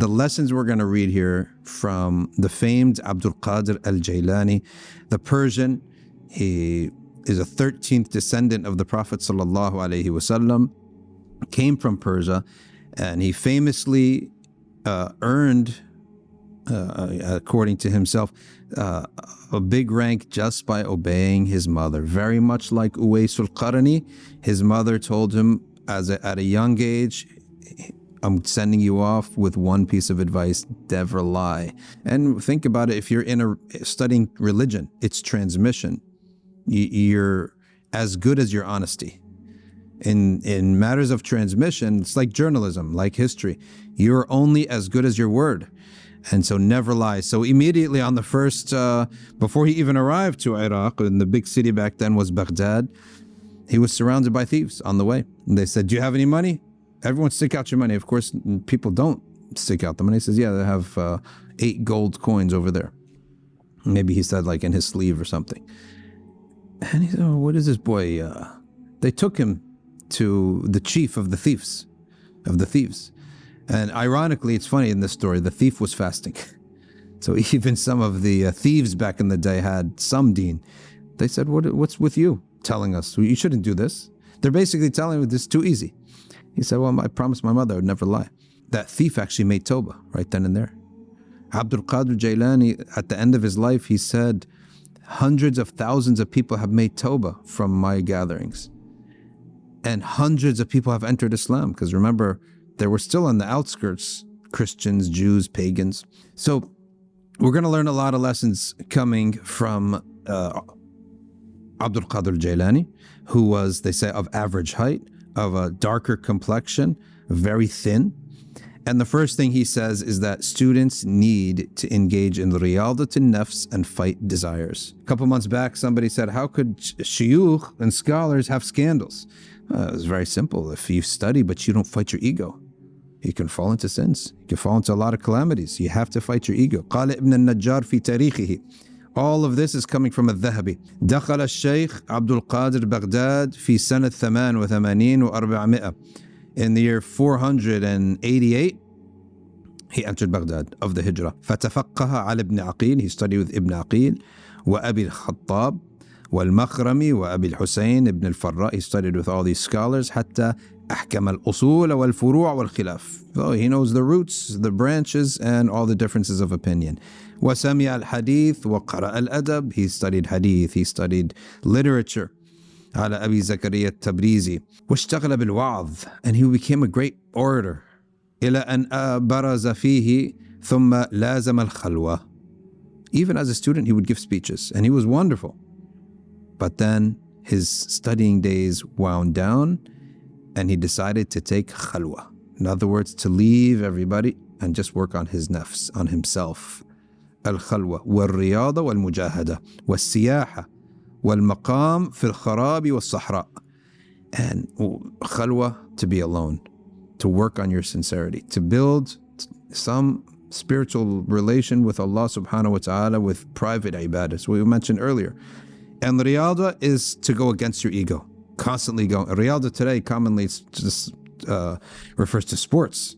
the lessons we're going to read here from the famed Abdul Qadir al-Jilani, the Persian. He is a 13th descendant of the Prophet sallallahu alaihi wasallam, came from Persia, and he famously earned, according to himself, a big rank just by obeying his mother. Very much like Uwais al-Qarni, his mother told him at a young age, I'm sending you off with one piece of advice: never lie. And think about it, if you're studying religion, it's transmission. You're as good as your honesty. In matters of transmission, it's like journalism, like history. You're only as good as your word. And so never lie. So immediately on the first, before he even arrived to Iraq, and the big city back then was Baghdad, he was surrounded by thieves on the way. And they said, do you have any money? Everyone stick out your money. Of course, people don't stick out the money. He says, yeah, they have 8 gold coins over there. Maybe he said like in his sleeve or something. And he said, oh, what is this boy? They took him to the chief of the thieves. And ironically, it's funny in this story, the thief was fasting. So even some of the thieves back in the day had some deen. They said, what's with you telling us? You shouldn't do this. They're basically telling him this is too easy. He said, well, I promised my mother I would never lie. That thief actually made tawbah right then and there. Abdul Qadir Jilani, at the end of his life, he said, hundreds of thousands of people have made tawbah from my gatherings. And hundreds of people have entered Islam. Because remember, they were still on the outskirts, Christians, Jews, pagans. So we're going to learn a lot of lessons coming from Abdul Qadir Jilani, who was, they say, of average height, of a darker complexion, very thin. And the first thing he says is that students need to engage in riyadat al-nafs and fight desires. A couple months back, somebody said, how could shuyukh and scholars have scandals? It's very simple. If you study but you don't fight your ego, you can fall into sins. You can fall into a lot of calamities. You have to fight your ego. قال ابن النجار في تاريخه. All of this is coming from الذهبي. دخل الشيخ عبد القادر بغداد في سنة 88 و400. In the year 488, he entered Baghdad of the Hijrah. فتفقه على ابن عقيل. He studied with Ibn Aqil وأبي الخطاب والمخرمي وأبي الحسين ابن الفراء. He studied with all these scholars حتى أحكم الأصول والفروع والخلاف. So he knows the roots, the branches, and all the differences of opinion. وسمع الحديث وقرأ الأدب. He studied hadith, he studied literature. على أبي زكريا التبريزي. واشتغل بالوعظ. And he became a great orator. إلى أن برز فيه ثم لازم الخلوة. Even as a student, he would give speeches, and he was wonderful. But then his studying days wound down, and he decided to take khalwa. In other words, to leave everybody and just work on his nafs, on himself. Al-khalwa, wal-riyada, wal-mujahada, wal-siyaha, wal-maqam, fil-kharabi, wal-sahra. And khalwa, to be alone, to work on your sincerity, to build some spiritual relation with Allah subhanahu wa ta'ala with private ibadah, we mentioned earlier. And riyada is to go against your ego. Constantly going. Riyada today commonly just refers to sports,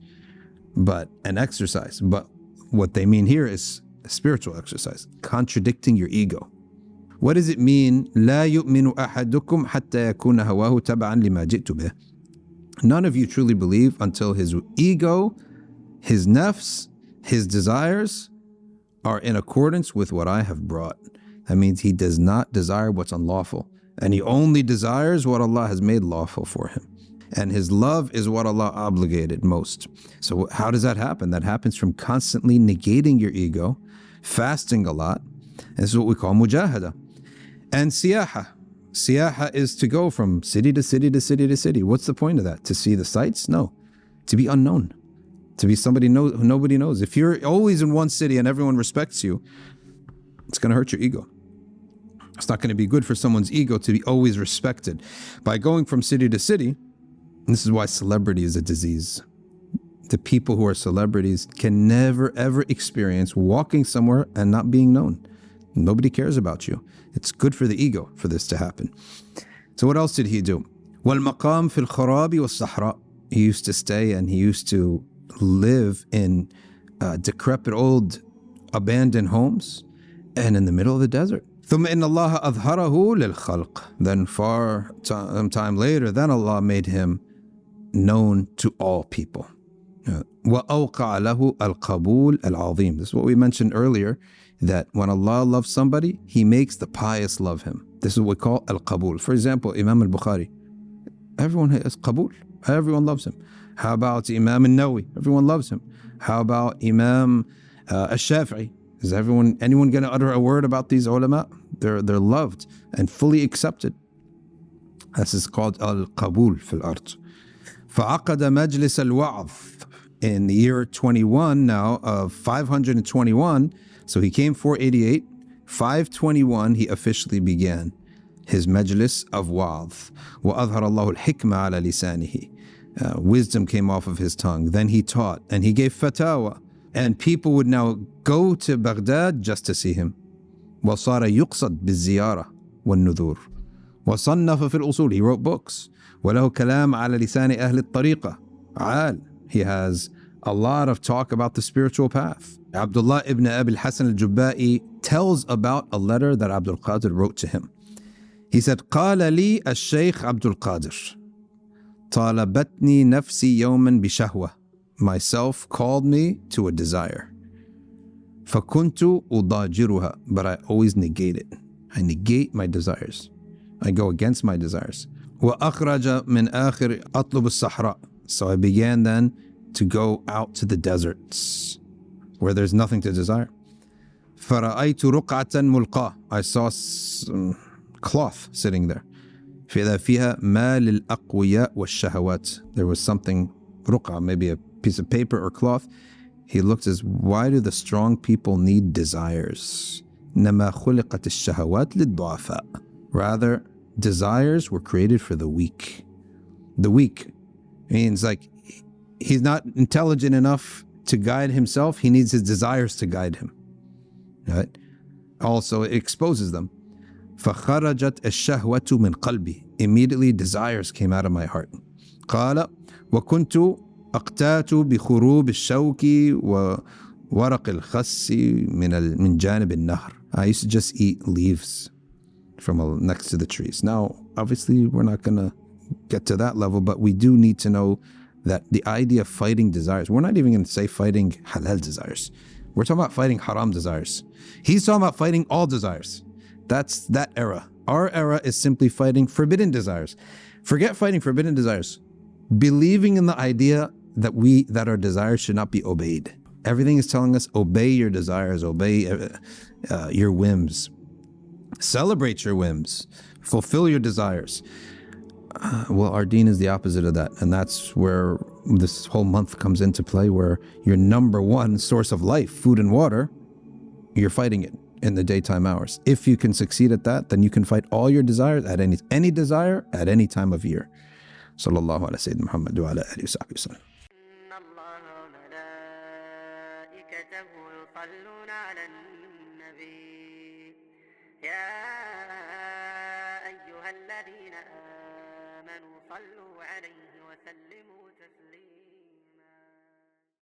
but an exercise. But what they mean here is a spiritual exercise, contradicting your ego. What does it mean? لا يؤمن أحدكم حتى يكون هواه تبعا لما جئت به. None of you truly believe until his ego, his nafs, his desires are in accordance with what I have brought. That means he does not desire what's unlawful. And he only desires what Allah has made lawful for him. And his love is what Allah obligated most. So how does that happen? That happens from constantly negating your ego, fasting a lot. This is what we call mujahada. And siyaha. Siyaha is to go from city to city to city to city. What's the point of that? To see the sights? No. To be unknown. To be somebody who nobody knows. If you're always in one city and everyone respects you, it's going to hurt your ego. It's not going to be good for someone's ego to be always respected. By going from city to city, and this is why celebrity is a disease. The people who are celebrities can never ever experience walking somewhere and not being known. Nobody cares about you. It's good for the ego for this to happen. So what else did he do? وَالْمَقَامْ فِي الْخَرَابِ وَالصَّحْرَاءِ. He used to stay and he used to live in decrepit old abandoned homes, and in the middle of the desert. ثم إن الله أظهره للخلق. Then far time later, then Allah made him known to all people. وأوقع له القبول العظيم. This is what we mentioned earlier, that when Allah loves somebody, He makes the pious love Him. This is what we call al-qabul. For example, Imam al-Bukhari, everyone has qabul. Everyone loves him. How about Imam al-Nawawi? Everyone loves him. How about Imam al-Shafi'i? Is anyone going to utter a word about these ulama? They're loved and fully accepted. This is called al-qabul fil ard. فعقد مجلس الوعظ in the year 21 now of 521. So he came 488. 521 he officially began his majlis of wa'adh. وأظهر الله الحكمة على لسانه. Wisdom came off of his tongue. Then he taught and he gave fatawa. And people would now go to Baghdad just to see him. وصار يقصد بالزيارة والنذور. وصنف في الأصول. He wrote books. وله كلام على لسان أهل الطريقة. عال. He has a lot of talk about the spiritual path. Abdullah ibn Abi al-Hasan al-Jubba'i tells about a letter that Abdul Qadir wrote to him. He said, قال لي الشيخ عبد القادر طالبتني نفسي يوما بشهوة. Myself called me to a desire. فكنت أضاجرها. But I always negate it. I negate my desires. I go against my desires. وأخرج من آخر أطلب الصحراء. So I began then to go out to the deserts where there's nothing to desire. فرأيت رقعة ملقاة. I saw some cloth sitting there. فإذا فيها ما للأقوياء والشهوات. There was something, رقعة, maybe a piece of paper or cloth. He looked as, why do the strong people need desires? إنما خلقت الشهوات للضعفاء. Rather, desires were created for the weak. The weak means like he's not intelligent enough to guide himself. He needs his desires to guide him. Right? Also, it exposes them. فخرجت الشهوة من قلبي. Immediately desires came out of my heart. قال وكنت أقتات بخروب الشوك وورق الخس من جانب النهر. I used to just eat leaves from next to the trees. Now, obviously, we're not going to get to that level, but we do need to know that the idea of fighting desires, we're not even going to say fighting halal desires. We're talking about fighting haram desires. He's talking about fighting all desires. That's that era. Our era is simply fighting forbidden desires. Forget fighting forbidden desires. Believing in the idea that our desires should not be obeyed. Everything is telling us, obey your desires, obey your whims. Celebrate your whims. Fulfill your desires. Well, our deen is the opposite of that. And that's where this whole month comes into play, where your number one source of life, food and water, you're fighting it in the daytime hours. If you can succeed at that, then you can fight all your desires at any desire at any time of year. Sallallahu ala Sayyidina Muhammad wa ala alihi wa sahbihi wa sallam. الذين آمنوا صلوا عليه وسلموا تسليما